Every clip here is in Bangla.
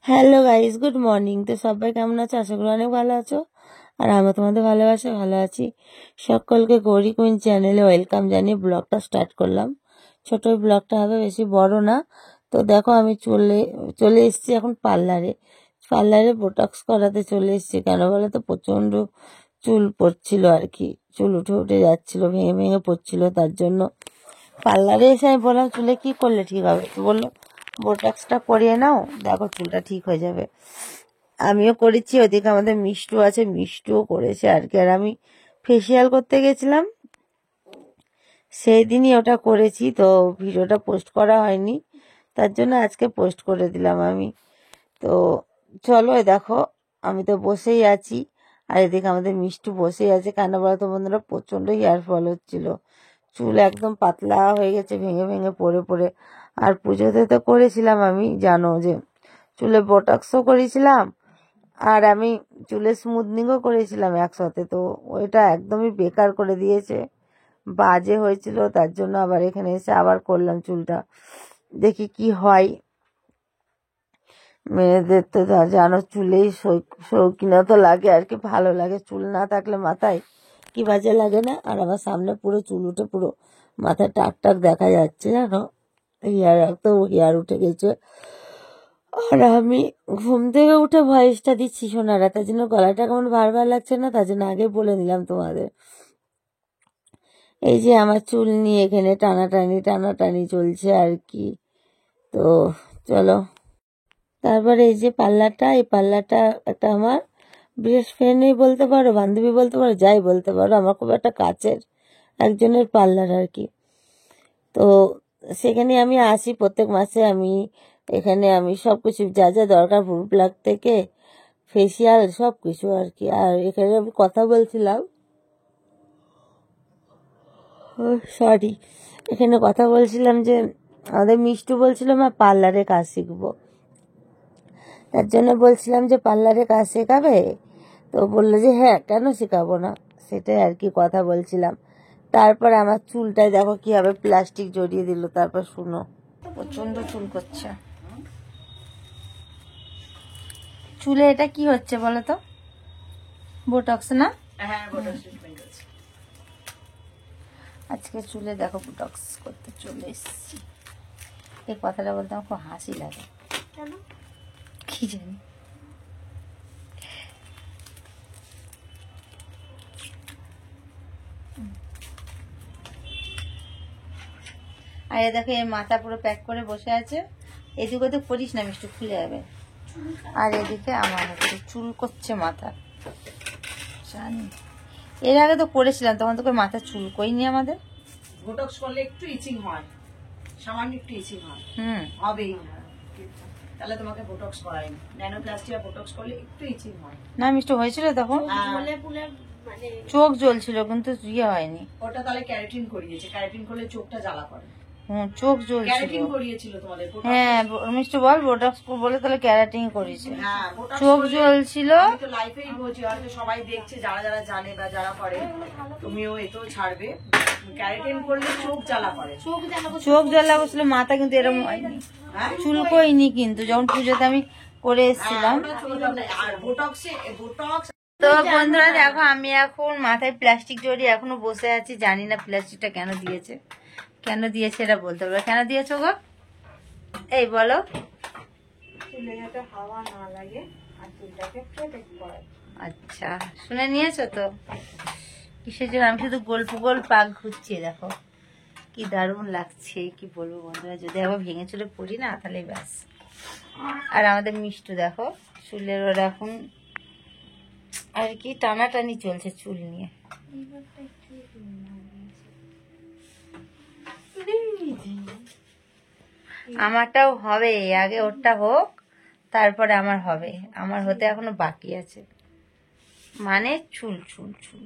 Hello guys, good morning. তো সবাই কেমন আছো? আশা করি অনেক ভালো আছো। আর আমি তোমাদের ভালোবাসা ভালো আছি। সকলকে গৌরী কুইন চ্যানেলে ওয়েলকাম জানিয়ে ব্লগটা স্টার্ট করলাম। ছোট ব্লগটা হবে, বেশি বড় না। তো দেখো, আমি চলে এসেছি এখন পার্লারে বোটক্স করাতে চলে এসেছি। কেন বলো তো, প্রচণ্ড চুল পড়ছিল আর কি। চুল উঠে উঠে যাচ্ছিল, ভেঙে ভেঙে পড়ছিল। তার জন্য পার্লারে এসে আমি বললাম, চুলে কি করলে ঠিক হবে? তো বললো, বোটক্সটা করিয়ে নাও, দেখো চুলটা ঠিক হয়ে যাবে। আমিও করেছি, ওদিকে আমাদের মিষ্টু আছে, মিষ্টুও করেছে আর কি। আর আমি ফেসিয়াল করতে গেছিলাম, সেই দিনই ওটা করেছি। তো ভিডিওটা পোস্ট করা হয়নি, তার জন্য আজকে পোস্ট করে দিলাম আমি। তো চলো, দেখো আমি তো বসেই আছি, আর এদিকে আমাদের মিষ্টু বসেই আছে। কেন বলতো বন্ধুরা, প্রচণ্ড হেয়ার ফল হচ্ছিল। চুল একদম পাতলা হয়ে গেছে, ভেঙে ভেঙে পড়ে পড়ে। আর পুজোতে তো করেছিলাম, আমি জানো যে চুলে বোটক্সও করেছিলাম, আর আমি চুলে স্মুথনিংও করেছিলাম একসাথে। তো ওইটা একদমই বেকার করে দিয়েছে, বাজে হয়েছিল। তার জন্য আবার এখানে এসে আবার করলাম চুলটা, দেখি কি হয়। মেয়েদের তো জানো, চুলেই শৌখিনতা লাগে আর কি, ভালো লাগে। চুল না থাকলে মাথায় কি বাজে লাগে না? আর আমার সামনে পুরো চুল উঠে পুরো মাথায় টাক টাক দেখা যাচ্ছে, জানো, একদম হেয়ার উঠে গেছে। আর আমি ঘুম থেকে উঠে ভয়েসটা দিচ্ছি শোনারা, তার জন্য গলাটা কেমন ভার লাগছে না, তার জন্য আগে বলে নিলাম তোমাদের। এই যে আমার চুল নিয়ে এখানে টানাটানি চলছে আর কি। তো চলো, তারপরে এই যে এই পার্লারটা একটা আমার বেস্ট ফ্রেন্ডই বলতে পারো, বান্ধবী বলতে পারো, যাই বলতে পারো, আমার খুব একটা কাছের একজনের পার্লার আর কি। তো সেখানে আমি আসি প্রত্যেক মাসে। আমি সব কিছু যা যা দরকার, ভ্রু প্লাগ থেকে ফেসিয়াল সব কিছু আর কি। আর এখানে আমি কথা বলছিলাম, সরি, এখানে কথা বলছিলাম যে আমাদের মিষ্টু বলছিল মা পার্লারে কাজ শিখবো, তার জন্য বলছিলাম যে পার্লারে কাজ শেখাবে। তো বললো যে হ্যাঁ, কেন শেখাবো না, সেটাই আর কি কথা বলছিলাম। তারপর আমার চুলটায় দেখো কিভাবে প্লাস্টিক জড়িয়ে দিল। তারপর শুনো, প্রচন্ড চুল করছে চুলে। এটা কি হচ্ছে বলো তো? বোটক্স না? হ্যাঁ, বোটক্স ট্রিটমেন্ট হচ্ছে আজকে চুলে। দেখো, বোটক্স করতে চলে এসেছি। এই কথাটা বলতে আমার খুব হাসি লাগে, কেন কি জানি। আর এ দেখো, এই মাথা পুরো প্যাক করে বসে আছে। এদিকে তো করিস না, মিষ্টি খুলে যাবে। আর এদিকে আমার চুল করছে মাথা, জানি। এর আগে তো করেছিলাম, তখন তোকে মাথা চুল করিনি আমাদের। বোটক্স করলে একটু ইচিং হয়, সামান্য একটু ইচিং হয়, হবেই। তাহলে তোমাকে বোটক্স করাইনি। ন্যানোপ্লাস্টি আর বোটক্স করলে একটু ইচিং হয়। না, মিষ্টি হয়েছিল তখন, চোখ জ্বলছিল, কিন্তু ইয়ে হয়নি। ওটা তাহলে ক্যারাটিন করিয়েছে। ক্যারাটিন করলে চোখটা জ্বালা করে। চোখ জ্বলছিল। ক্যারাটিন করিয়েছিল তোমাদের? হ্যাঁ, মিষ্টি বল, বোটক্স বলে তাহলে ক্যারাটিন করেছে। চোখ জ্বলছিল। আমি তো লাইফেই বলছি, হয়তো সবাই দেখছে, যারা যারা জানে বা যারা করে, তুমিও এতেও ছাড়বে। ক্যারাটিন করলে চোখ জ্বালা করে। চোখ জ্বালা করছিল, মাথা কিন্তু এরকম হয়নি, চুল কইনি। কিন্তু যখন পুজোতে আমি করে এসেছিলাম। আর বোটক্স। তো বন্ধুরা দেখো, আমি এখন মাথায় প্লাস্টিক জড়িয়ে এখনো বসে আছি। জানি না প্লাস্টিকটা কেন দিয়েছে এটা বলতে পারবে। কেন দিয়েছো গো, এই বলো। চুলে যাতে হাওয়া না লাগে আর চুলটাকে প্রোটেক্ট করে। আচ্ছা, শুনে নিয়েছো তো কিসের জন্য? আমি শুধু গোল পাক ঘুরছি, দেখো কি দারুণ লাগছে, কি বলবো বন্ধুরা। যদি আবার ভেঙে চুলে পড়ি না, তাহলে ব্যাস। আর আমাদের মিষ্টু দেখো, চুলের ওর এখন আর কি টানাটানি চলছে চুল নিয়ে। আমারটাও হবে, আগে ওরটা হোক, তারপরে আমার হবে। আমার হতে এখনো বাকি আছে, মানে চুল চুল চুল।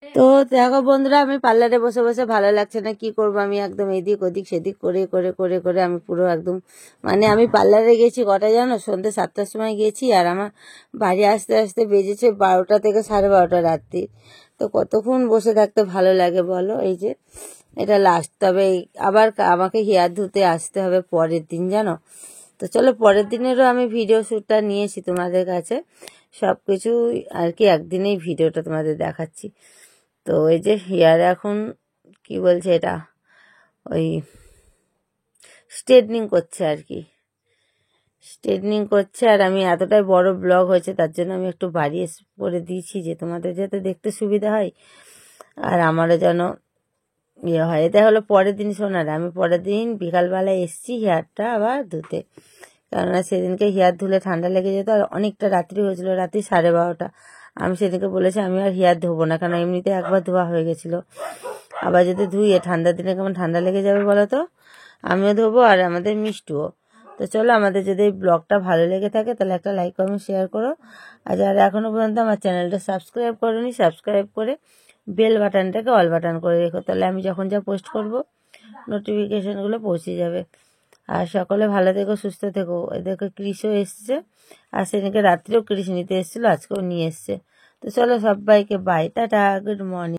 তো দেখো বন্ধুরা, আমি পার্লারে বসে বসে ভালো লাগছে না, কি করব, আমি একদম এদিক ওদিক সেদিক করে করে করে করে আমি পুরো একদম মানে আমি পার্লারে গেছি কটা জানো, সন্ধ্যে 7টার সময় গেছি, আর আমার বাড়ি আসতে আসতে বেজেছে 12টা থেকে 12:30 রাত্রি। তো কতক্ষণ বসে থাকতে ভালো লাগে বলো। এই যে এটা লাস্ট, তবে আবার আমাকে হেয়ার ধুতে আসতে হবে পরের দিন জানো। তো চলো পরের দিনেরও আমি ভিডিও শ্যুটটা নিয়েছি তোমাদের কাছে, সব কিছু আর কি একদিনেই ভিডিওটা তোমাদের দেখাচ্ছি। তো এই যে হেয়ার এখন কি বলছে এটা, ওই স্ট্রেটনিং করছে আর কি, স্ট্রেটনিং করছে। আর আমি এতটাই বড় ব্লগ হয়েছে তার জন্য আমি একটু বাড়িয়ে করে দিয়েছি, যে তোমাদের যাতে দেখতে সুবিধা হয় আর আমারও যেন ইয়ে হয়। এটা হলো পরের দিন শোনার, আমি পরের দিন বিকালবেলায় এসছি হেয়ারটা আবার ধুতে, কেননা সেদিনকে হেয়ার ধুলে ঠান্ডা লেগে যেত, আর অনেকটা রাত্রি হয়েছিল, রাত্রি 12:30। আমি সেদিনকে বলেছি আমি আর হেয়ার ধোবো না, কারণ এমনিতে একবার ধোয়া হয়ে গেছিলো, আবার যদি ধুয়ে ঠান্ডার দিনে কেমন ঠান্ডা লেগে যাবে বলো তো। আমিও ধোবো আর আমাদের মিষ্টুও। তো চলো, আমাদের যদি এই ব্লগটা ভালো লেগে থাকে তাহলে একটা লাইক কমেন্ট শেয়ার করো, আর যারা এখনো পর্যন্ত আমার চ্যানেলটা সাবস্ক্রাইব করোনি সাবস্ক্রাইব করে বেল বাটনটাকে অল বাটন করে রেখো, তাহলে আমি যখন যা পোস্ট করব নোটিফিকেশনগুলো পৌঁছে যাবে। আর সকলে ভালো থেকো, সুস্থ থেকো। এদেরকে ক্রিসও এসছে, আর সেদিনকে রাত্রেও ক্রিস নিতে এসেছিলো, আজকেও নিয়ে এসছে। তো চলো সবাইকে বাই, টাটা, গুড মর্নিং।